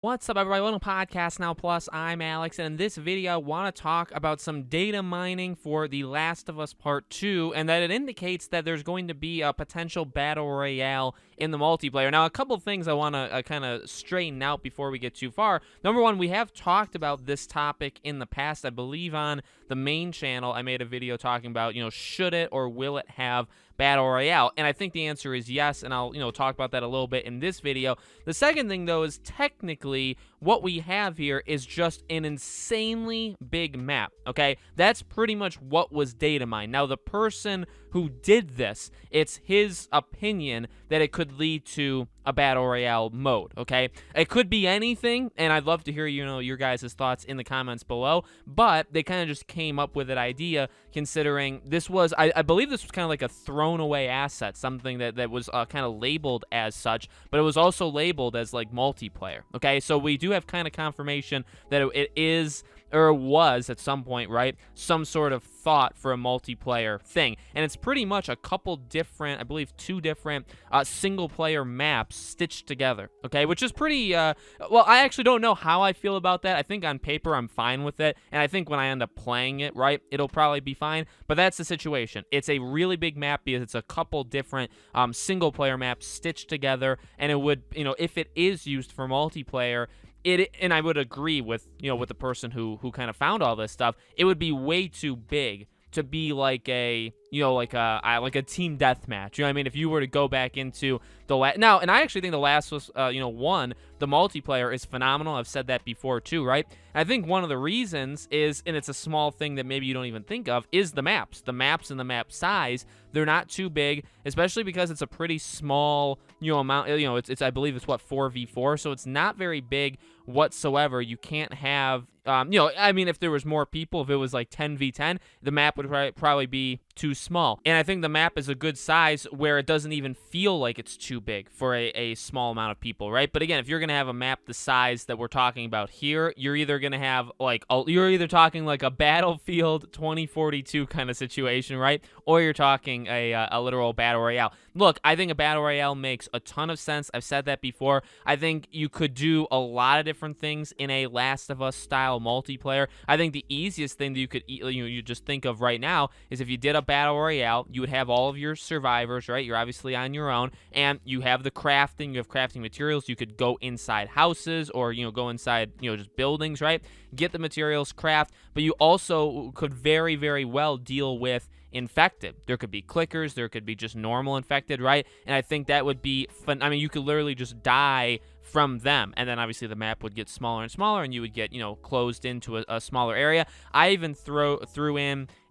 What's up, everybody? Welcome to Podcast Now Plus. I'm Alex, and in this video, I want to talk about some data mining for The Last of Us Part 2, and that it indicates that there's going to be a potential Battle Royale in the multiplayer. Now, a couple things I want to kind of straighten out before we get too far. Number one, we have talked about this topic in the past. I believe on the main channel, I made a video talking about, should it or will it have Battle Royale? And I think the answer is yes, and I'll, talk about that a little bit in this video. The second thing, though, is technically what we have here is just an insanely big map, okay? That's pretty much what was Datamine. Now, the person who did this, it's his opinion that it could lead to a Battle Royale mode, okay? It could be anything, and I'd love to hear, your guys' thoughts in the comments below, but they kind of just came up with that idea considering this was, I believe this was kind of like a thrown away asset, something that was kind of labeled as such, but it was also labeled as like multiplayer, okay? So we do have kind of confirmation that it is, or was at some point, right, some sort of thought for a multiplayer thing. And it's pretty much a couple different, I believe 2 different single-player maps stitched together, okay, which is pretty, well, I actually don't know how I feel about that. I think on paper I'm fine with it, and I think when I end up playing it, right, it'll probably be fine, but that's the situation. It's a really big map because it's a couple different single-player maps stitched together, and it would, if it is used for multiplayer, and I would agree with, with the person who kind of found all this stuff, it would be way too big to be like a, like a team deathmatch. You know what I mean? If you were to go back into the now, and I actually think the Last was, one, the multiplayer is phenomenal. I've said that before too, right? And I think one of the reasons is, and it's a small thing that maybe you don't even think of, is the maps. The maps and the map size, they're not too big, especially because it's a pretty small, amount. It's I believe it's what, 4v4, so it's not very big whatsoever. You can't have, I mean, if there was more people, if it was like 10v10, the map would probably be too small. And I think the map is a good size where it doesn't even feel like it's too big for a small amount of people, right? But again, if you're going to have a map the size that we're talking about here, you're either going to have like, you're either talking like a Battlefield 2042 kind of situation, right? Or you're talking a literal Battle Royale. Look, I think a Battle Royale makes a ton of sense. I've said that before. I think you could do a lot of different things in a Last of Us style multiplayer. I think the easiest thing that you could, you just think of right now is if you did a Battle Royale, you would have all of your survivors, right? You're obviously on your own, and you have the crafting, you have crafting materials. You could go inside houses or, go inside, just buildings, right? Get the materials, craft, but you also could very, very well deal with infected. There could be clickers, there could be just normal infected, right? And I think that would be fun. I mean, you could literally just die from them, and then obviously the map would get smaller and smaller, and you would get, closed into a smaller area. I even threw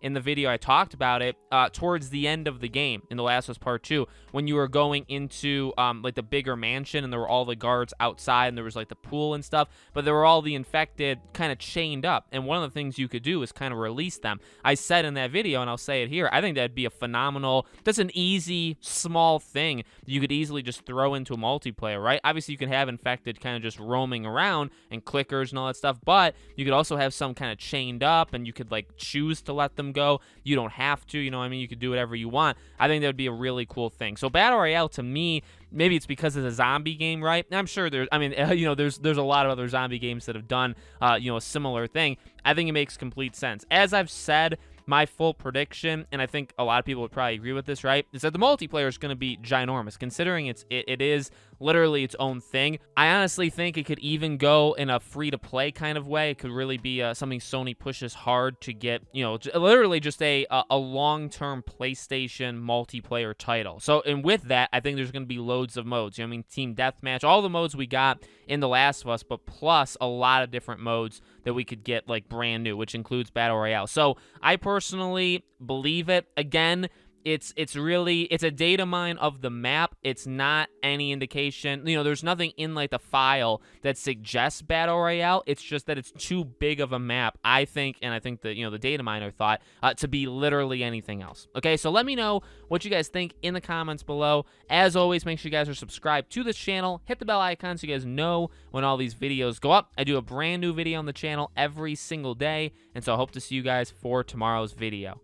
in the video I talked about it towards the end of the game in The Last of Us Part 2 when you were going into like the bigger mansion, and there were all the guards outside, and there was like the pool and stuff, but there were all the infected kind of chained up, and one of the things you could do is kind of release them. I said in that video, and I'll say it here, I think that'd be a phenomenal, that's an easy small thing that you could easily just throw into a multiplayer, right? Obviously you can have infected kind of just roaming around and clickers and all that stuff, but you could also have some kind of chained up, and you could like choose to let them go. You don't have to, you could do whatever you want. I think that would be a really cool thing. So Battle Royale, to me, maybe it's because it's a zombie game, right? I'm sure there's a lot of other zombie games that have done a similar thing. I think it makes complete sense. As I've said, my full prediction, and I think a lot of people would probably agree with this, right, is that the multiplayer is going to be ginormous, considering it is literally its own thing. I honestly think it could even go in a free-to-play kind of way. It could really be something Sony pushes hard to get, literally just a long-term PlayStation multiplayer title. So, and with that, I think there's going to be loads of modes. Team Deathmatch, all the modes we got in The Last of Us, but plus a lot of different modes that we could get like brand new, which includes Battle Royale. So I personally believe it. Again, it's a data mine of the map. It's not any indication, there's nothing in like the file that suggests Battle Royale. It's just that it's too big of a map, I think, and I think that, the data miner thought to be literally anything else. Okay, so let me know what you guys think in the comments below. As always, make sure you guys are subscribed to this channel. Hit the bell icon so you guys know when all these videos go up. I do a brand new video on the channel every single day, and so I hope to see you guys for tomorrow's video.